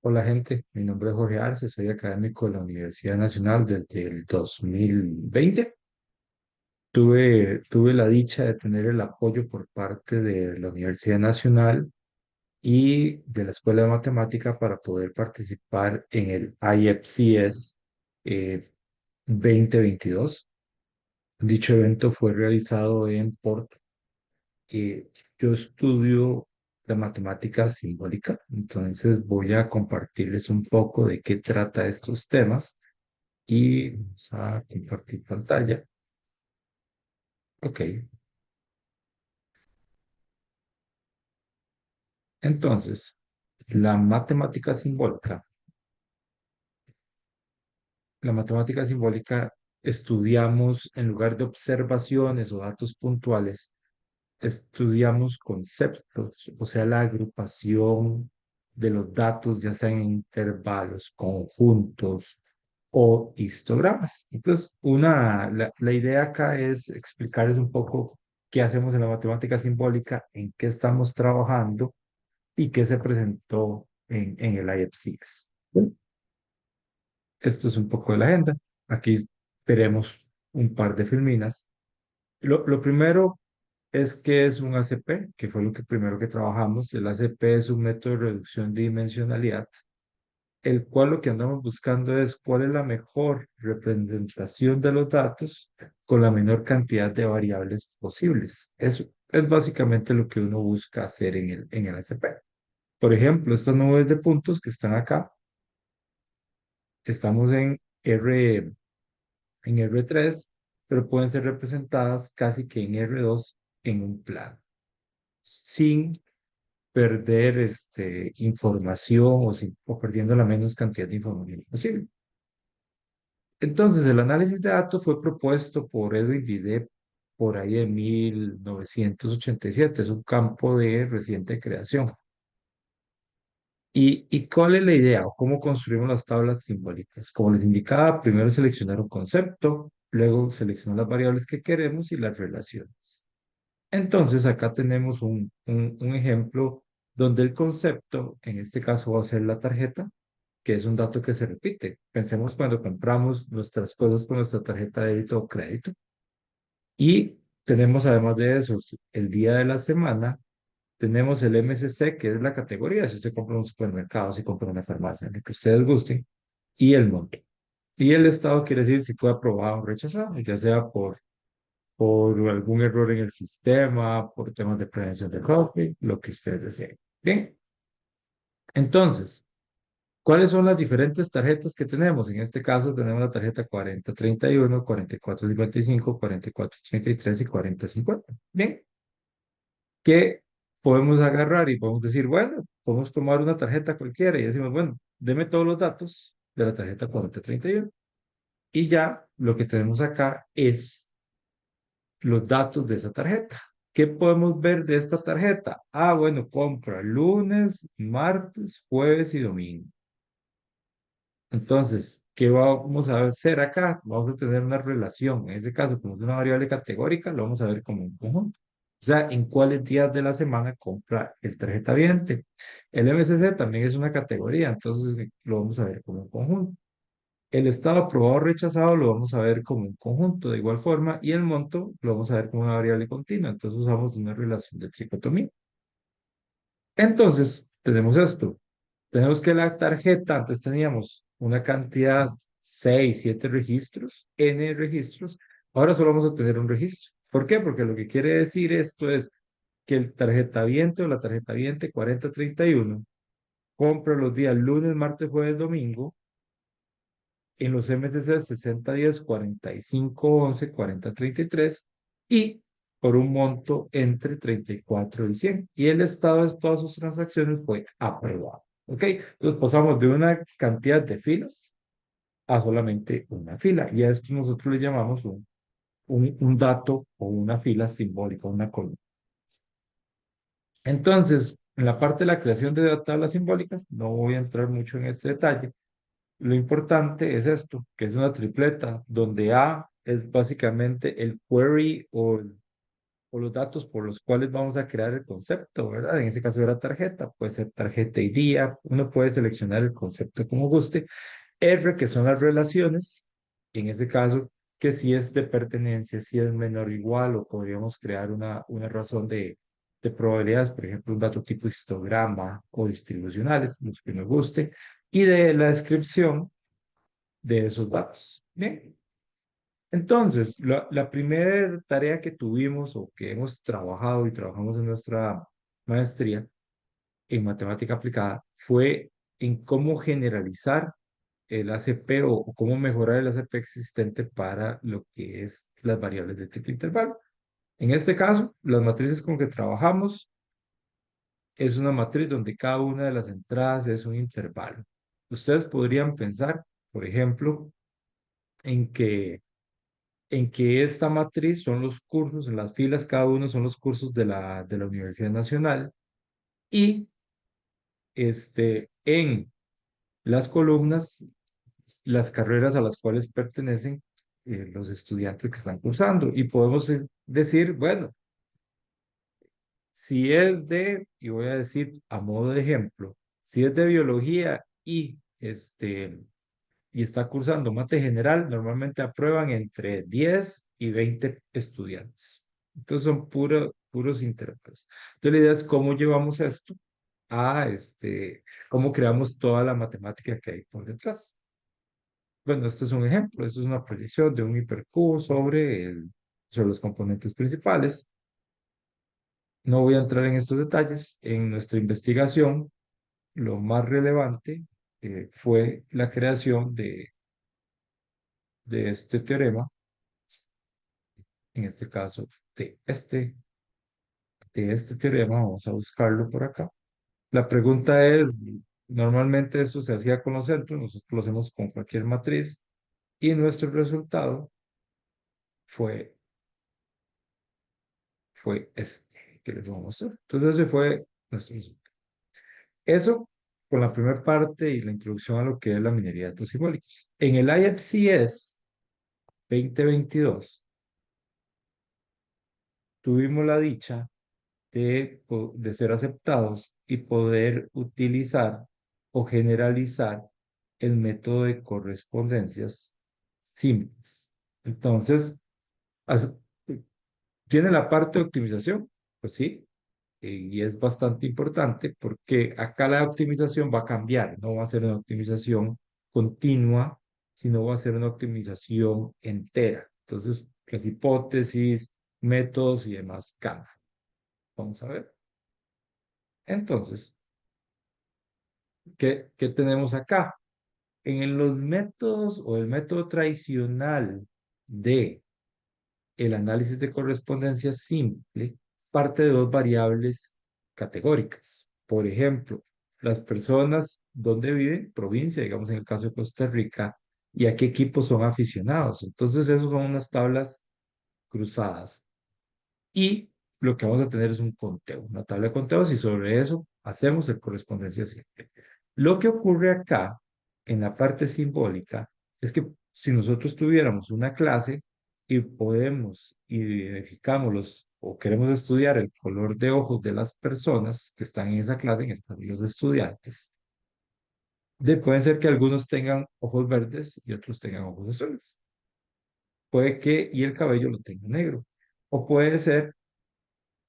Hola gente, mi nombre es Jorge Arce, soy académico de la Universidad Nacional desde el 2020. Tuve la dicha de tener el apoyo por parte de la Universidad Nacional y de la Escuela de Matemática para poder participar en el IFCS 2022. Dicho evento fue realizado en Porto. Yo estudio la matemática simbólica, entonces voy a compartirles un poco de qué trata estos temas y vamos a compartir pantalla. Ok, entonces, la matemática simbólica. La matemática simbólica estudiamos, en lugar de observaciones o datos puntuales, estudiamos conceptos, o sea, la agrupación de los datos, ya sean en intervalos, conjuntos o histogramas. Entonces, la idea acá es explicarles un poco qué hacemos en la matemática simbólica, en qué estamos trabajando y qué se presentó en el IFCS. Bueno, esto es un poco de la agenda. Aquí veremos un par de filminas. Lo primero es que es un ACP, que fue lo que primero que trabajamos. El ACP es un método de reducción de dimensionalidad, el cual lo que andamos buscando es cuál es la mejor representación de los datos con la menor cantidad de variables posibles. Eso es básicamente lo que uno busca hacer en el ACP. Por ejemplo, estas nubes de puntos que están acá, estamos en R3, pero pueden ser representadas casi que en R2 en un plano, sin perder información o perdiendo la menos cantidad de información posible. Entonces, el análisis de datos fue propuesto por Edwin Dide por ahí en 1987. Es un campo de reciente creación. ¿Y cuál es la idea o cómo construimos las tablas simbólicas? Como les indicaba, primero seleccionar un concepto, luego seleccionar las variables que queremos y las relaciones. Entonces, acá tenemos un ejemplo donde el concepto, en este caso va a ser la tarjeta, que es un dato que se repite. Pensemos cuando compramos nuestras cosas con nuestra tarjeta de débito o crédito. Y tenemos además de eso, el día de la semana, tenemos el MSC, que es la categoría, si usted compra en un supermercado, si compra en una farmacia, en lo que ustedes gusten, y el monto. Y el estado quiere decir si fue aprobado o rechazado, ya sea por algún error en el sistema, por temas de prevención de fraude, lo que ustedes deseen. Bien, entonces, ¿cuáles son las diferentes tarjetas que tenemos? En este caso tenemos la tarjeta 4031, 4455, 4433 y 4050. Bien, ¿qué podemos agarrar y podemos decir, bueno, podemos tomar una tarjeta cualquiera y decimos, bueno, deme todos los datos de la tarjeta 4031. Y ya lo que tenemos acá es los datos de esa tarjeta. ¿Qué podemos ver de esta tarjeta? Ah, bueno, compra lunes, martes, jueves y domingo. Entonces, ¿qué vamos a hacer acá? Vamos a tener una relación. En ese caso, como es una variable categórica, lo vamos a ver como un conjunto. O sea, en cuáles días de la semana compra el tarjeta viente. El MSC también es una categoría, entonces lo vamos a ver como un conjunto. El estado aprobado o rechazado lo vamos a ver como un conjunto de igual forma y el monto lo vamos a ver como una variable continua. Entonces usamos una relación de tricotomía. Entonces, tenemos esto. Tenemos que la tarjeta, antes teníamos una cantidad, 6 7 registros, N registros. Ahora solo vamos a tener un registro. ¿Por qué? Porque lo que quiere decir esto es que el tarjeta viente o la tarjeta viente 4031 compra los días lunes, martes, jueves, domingo en los MSC 6010, 4511, 4033 y por un monto entre 34 y 100. Y el estado de todas sus transacciones fue aprobado. ¿Ok? Entonces pasamos de una cantidad de filas a solamente una fila. Y a esto nosotros le llamamos un dato o una fila simbólica, una columna. Entonces, en la parte de la creación de tablas simbólicas, no voy a entrar mucho en este detalle. Lo importante es esto, que es una tripleta, donde A es básicamente el query o los datos por los cuales vamos a crear el concepto, ¿verdad? En ese caso era tarjeta, puede ser tarjeta y día, uno puede seleccionar el concepto como guste. R, que son las relaciones, en ese caso, que si es de pertenencia, si es menor o igual, o podríamos crear una razón de probabilidades, por ejemplo, un dato tipo histograma o distribucionales, los que nos guste, y de la descripción de esos datos. Bien. Entonces, la primera tarea que tuvimos o que hemos trabajado y trabajamos en nuestra maestría en matemática aplicada fue en cómo generalizar el ACP o cómo mejorar el ACP existente para lo que es las variables de tipo intervalo. En este caso, las matrices con que trabajamos es una matriz donde cada una de las entradas es un intervalo. Ustedes podrían pensar, por ejemplo, en que esta matriz son los cursos, en las filas cada uno son los cursos de la Universidad Nacional y en las columnas, las carreras a las cuales pertenecen los estudiantes que están cursando. Y podemos decir, bueno, si es y voy a decir a modo de ejemplo, si es de biología y está cursando mate general, normalmente aprueban entre 10 y 20 estudiantes. Entonces son puros intérpretes. Entonces la idea es cómo llevamos esto a cómo creamos toda la matemática que hay por detrás. Bueno, este es un ejemplo, esto es una proyección de un hipercubo sobre los componentes principales. No voy a entrar en estos detalles. En nuestra investigación, lo más relevante fue la creación de este teorema, en este caso de este teorema, vamos a buscarlo por acá. La pregunta es, normalmente esto se hacía con los centros, nosotros lo hacemos con cualquier matriz, y nuestro resultado fue, fue este, que les voy a mostrar. Entonces ese fue nuestro resultado. Eso con la primera parte y la introducción a lo que es la minería de datos simbólicos. En el IFCS 2022 tuvimos la dicha de ser aceptados y poder utilizar o generalizar el método de correspondencias simples. Entonces, as- ¿tiene la parte de optimización? Pues sí, y es bastante importante porque acá la optimización va a cambiar, no va a ser una optimización continua, sino va a ser una optimización entera. Entonces, las hipótesis, métodos y demás cambian. Vamos a ver. Entonces, ¿qué tenemos acá? En los métodos o el método tradicional de el análisis de correspondencia simple, parte de dos variables categóricas. Por ejemplo, las personas donde viven, provincia, digamos en el caso de Costa Rica, y a qué equipos son aficionados. Entonces, esas son unas tablas cruzadas. Y lo que vamos a tener es un conteo, una tabla de conteos, y sobre eso hacemos el correspondencia simple. Lo que ocurre acá, en la parte simbólica, es que si nosotros tuviéramos una clase y podemos identificamos o queremos estudiar el color de ojos de las personas que están en esa clase, en este caso los estudiantes, puede ser que algunos tengan ojos verdes y otros tengan ojos azules. Puede que y el cabello lo tenga negro. O puede ser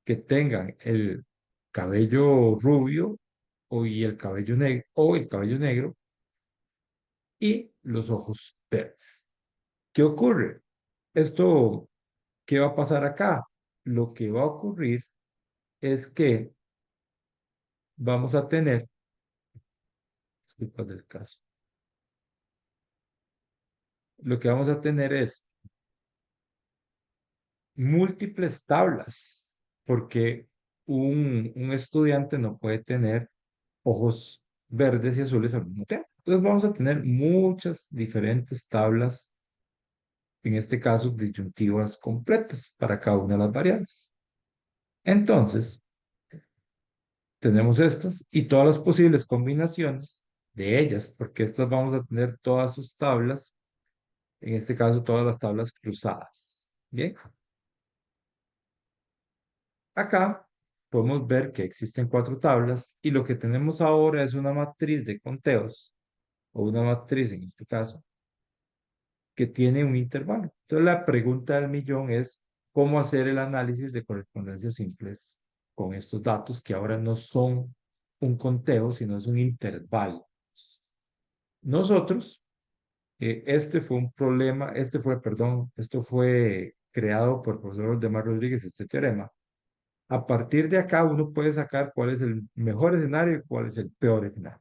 que tengan el cabello rubio y el cabello negro o el cabello negro y los ojos verdes. ¿Qué ocurre? Esto, ¿qué va a pasar acá? Lo que va a ocurrir es que vamos a tener, disculpas del caso, lo que vamos a tener es múltiples tablas, porque un estudiante no puede tener ojos verdes y azules al mismo tiempo. Entonces vamos a tener muchas diferentes tablas, en este caso disyuntivas completas para cada una de las variables. Entonces, tenemos estas y todas las posibles combinaciones de ellas, porque estas vamos a tener todas sus tablas, en este caso todas las tablas cruzadas. Bien, Acá podemos ver que existen cuatro tablas y lo que tenemos ahora es una matriz de conteos, o una matriz en este caso, que tiene un intervalo. Entonces la pregunta del millón es, ¿cómo hacer el análisis de correspondencias simples con estos datos que ahora no son un conteo, sino es un intervalo? Nosotros, este fue un problema, esto fue creado por el profesor Waldemar Rodríguez, este teorema. A partir de acá uno puede sacar cuál es el mejor escenario y cuál es el peor escenario.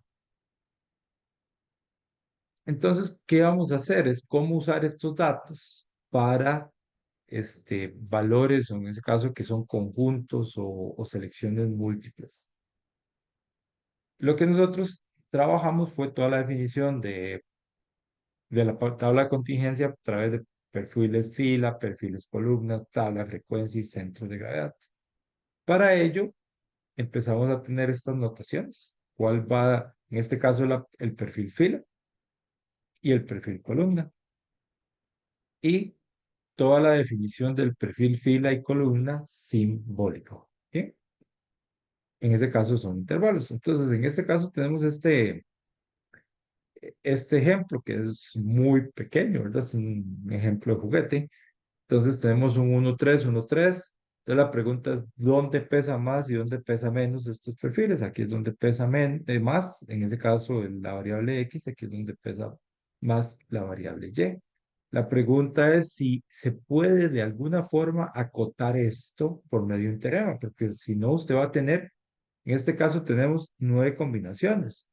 Entonces, ¿qué vamos a hacer? Es cómo usar estos datos para valores, o en ese caso que son conjuntos o selecciones múltiples. Lo que nosotros trabajamos fue toda la definición de la tabla de contingencia a través de perfiles fila, perfiles columna, tabla de frecuencia y centros de gravedad. Para ello, empezamos a tener estas notaciones. ¿Cuál va, en este caso, el perfil fila y el perfil columna? Y toda la definición del perfil fila y columna simbólico. ¿Sí? En este caso son intervalos. Entonces, en este caso tenemos este ejemplo que es muy pequeño, ¿verdad? Es un ejemplo de juguete. Entonces tenemos un 1, 3, 1, 3. Entonces la pregunta es, ¿dónde pesa más y dónde pesa menos estos perfiles? Aquí es donde pesa más, en ese caso la variable X, aquí es donde pesa más la variable Y. La pregunta es si se puede de alguna forma acotar esto por medio de un teorema, porque si no, usted va a tener, en este caso tenemos 9 combinaciones.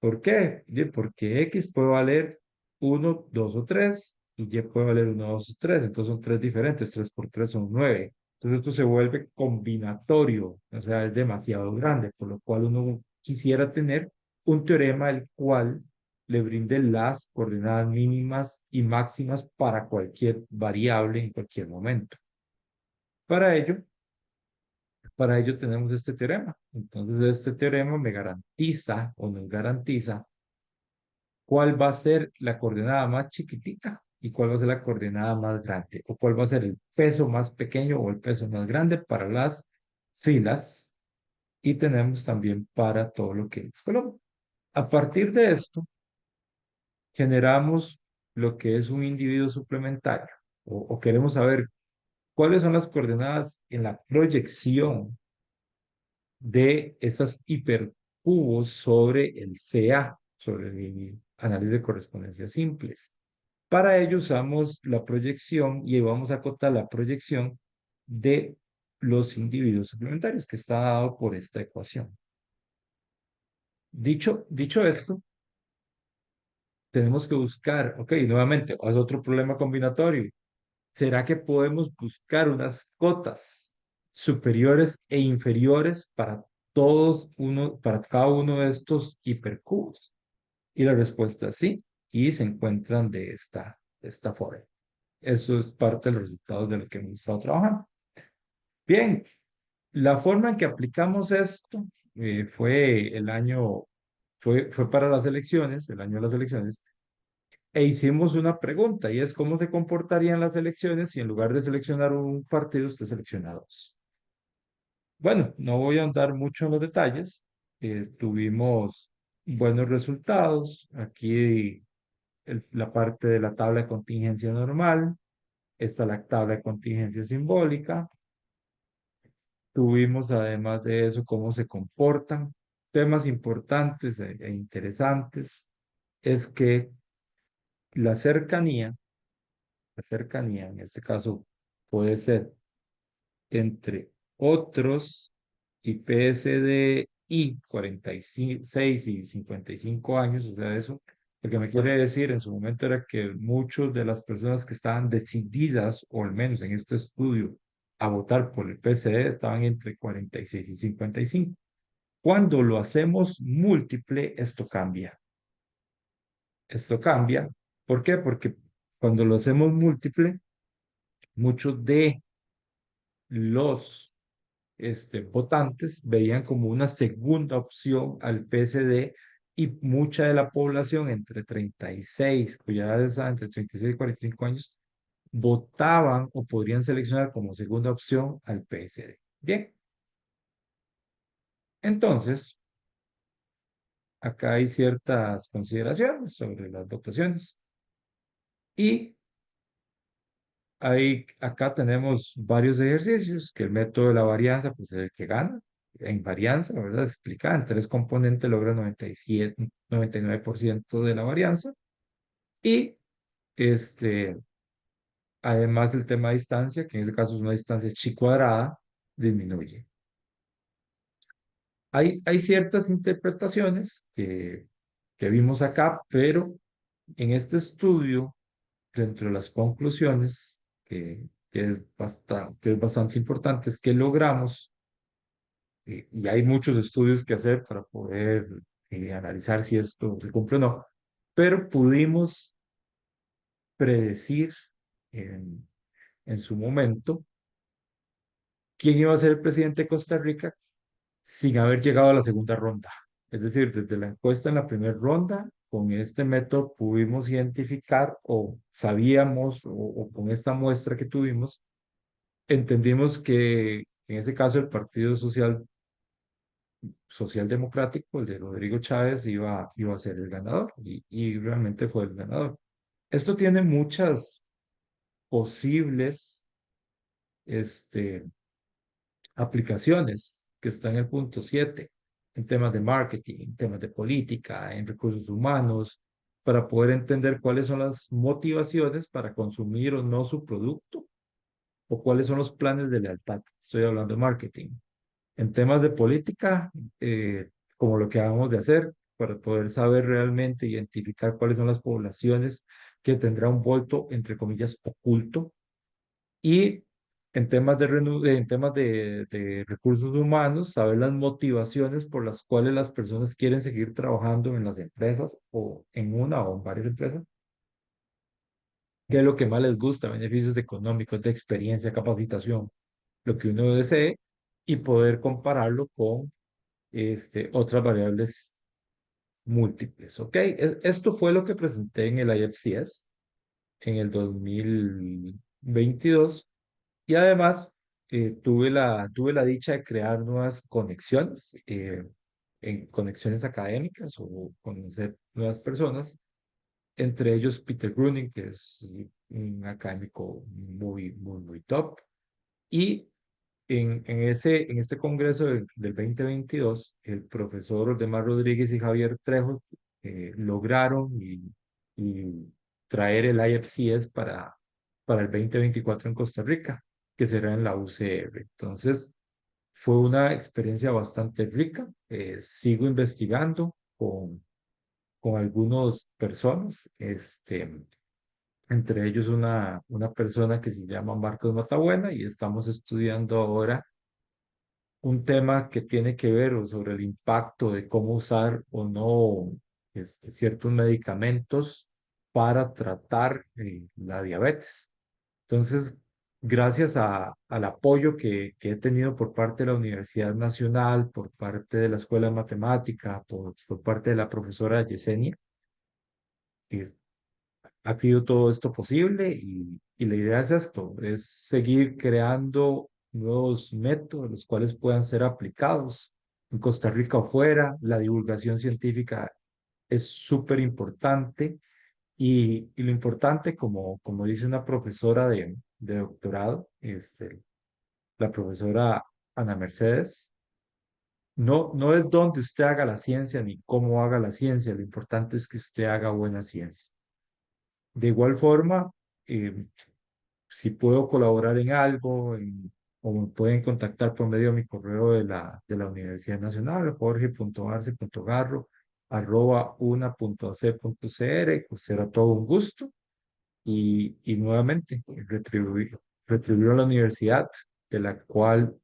¿Por qué? Porque X puede valer 1, 2 o 3 y Y puede valer 1, 2 o 3. Entonces son tres diferentes. 3 por 3 son 9. Entonces esto se vuelve combinatorio. O sea, es demasiado grande, por lo cual uno quisiera tener un teorema el cual le brinde las coordenadas mínimas y máximas para cualquier variable en cualquier momento. Para ello, para ello tenemos este teorema. Entonces este teorema me garantiza o nos garantiza cuál va a ser la coordenada más chiquitica y cuál va a ser la coordenada más grande, o cuál va a ser el peso más pequeño o el peso más grande para las filas, y tenemos también para todo lo que es columna. A partir de esto, generamos lo que es un individuo suplementario, o queremos saber cuáles son las coordenadas en la proyección de esas hipercubos sobre el CA, sobre el análisis de correspondencias simples. Para ello usamos la proyección y vamos a acotar la proyección de los individuos suplementarios que está dado por esta ecuación. Dicho esto, tenemos que buscar, ok, nuevamente, es otro problema combinatorio. ¿Será que podemos buscar unas cotas superiores e inferiores para cada uno de estos hipercubos? Y la respuesta es sí, y se encuentran de esta forma. Eso es parte de los resultados de lo que hemos estado trabajando. Bien, la forma en que aplicamos esto fue para las elecciones, el año de las elecciones, e hicimos una pregunta, y es cómo se comportarían las elecciones si en lugar de seleccionar un partido, usted selecciona dos. Bueno, no voy a andar mucho en los detalles. Tuvimos buenos resultados. Aquí la parte de la tabla de contingencia normal. Está la tabla de contingencia simbólica. Tuvimos además de eso cómo se comportan. Temas importantes e interesantes es que la cercanía, la cercanía en este caso puede ser entre otros IPSDI 46 y 55 años, o sea, eso, lo que me quiere decir en su momento era que muchas de las personas que estaban decididas, o al menos en este estudio, a votar por el PSD estaban entre 46 y 55. Cuando lo hacemos múltiple, esto cambia. Esto cambia. ¿Por qué? Porque cuando lo hacemos múltiple, muchos de los votantes veían como una segunda opción al PSD, y mucha de la población entre 36, cuya edad estaba entre 36 y 45 años, votaban o podrían seleccionar como segunda opción al PSD. Bien, entonces, acá hay ciertas consideraciones sobre las votaciones. Y acá tenemos varios ejercicios, que el método de la varianza, pues es el que gana. En varianza, ¿verdad? Explicada en tres componentes logra 97, 99% de la varianza. Y este, además del tema de distancia, que en este caso es una distancia chi cuadrada, disminuye. Hay ciertas interpretaciones que vimos acá, pero en este estudio, dentro de las conclusiones, que es bastante importante, es que logramos, y hay muchos estudios que hacer para poder analizar si esto se cumple o no, pero pudimos predecir en, en su momento quién iba a ser el presidente de Costa Rica sin haber llegado a la segunda ronda. Es decir, desde la encuesta en la primera ronda, con este método pudimos identificar o sabíamos, o con esta muestra que tuvimos, entendimos que en ese caso el Partido Social Democrático, el de Rodrigo Chávez, iba a ser el ganador y realmente fue el ganador. Esto tiene muchas posibles este, aplicaciones que están en el punto 7 en temas de marketing, en temas de política, en recursos humanos, para poder entender cuáles son las motivaciones para consumir o no su producto o cuáles son los planes de lealtad. Estoy hablando de marketing. En temas de política, como lo que acabamos de hacer, para poder saber realmente identificar cuáles son las poblaciones que tendrá un voto, entre comillas, oculto, y en temas de recursos humanos, saber las motivaciones por las cuales las personas quieren seguir trabajando en las empresas o en una o en varias empresas, qué es lo que más les gusta, beneficios económicos, de experiencia, capacitación, lo que uno desee, y poder compararlo con otras variables múltiples. ¿Ok? Esto fue lo que presenté en el IFCS en el 2022. Y además, tuve la dicha de crear nuevas conexiones, en conexiones académicas o conocer nuevas personas, entre ellos Peter Gruning, que es un académico muy top. Y en este congreso del 2022, el profesor Ordemar Rodríguez y Javier Trejo lograron y traer el IFCS para el 2024 en Costa Rica, que será en la UCR. Entonces, fue una experiencia bastante rica. Sigo investigando con algunas personas, entre ellos una persona que se llama Marcos Matabuena, y estamos estudiando ahora un tema que tiene que ver sobre el impacto de cómo usar o no ciertos medicamentos para tratar la diabetes. Entonces, gracias al apoyo que he tenido por parte de la Universidad Nacional, por parte de la Escuela de Matemática, por parte de la profesora Yesenia, es- ha sido todo esto posible, y la idea es esto, es seguir creando nuevos métodos los cuales puedan ser aplicados en Costa Rica o fuera. La divulgación científica es súper importante, y lo importante, como dice una profesora de doctorado, la profesora Ana Mercedes, no es dónde usted haga la ciencia ni cómo haga la ciencia, lo importante es que usted haga buena ciencia. De igual forma, eh, si puedo colaborar en algo, o me pueden contactar por medio de mi correo de la Universidad Nacional, jorge.arce.garro@una.ac.cr, pues será todo un gusto, y nuevamente retribuir a la universidad, de la cual,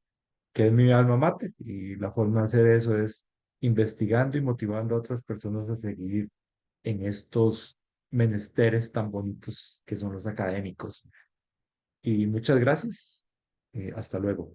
que es mi alma mater, y la forma de hacer eso es investigando y motivando a otras personas a seguir en estos menesteres tan bonitos que son los académicos. Y muchas gracias. Hasta luego.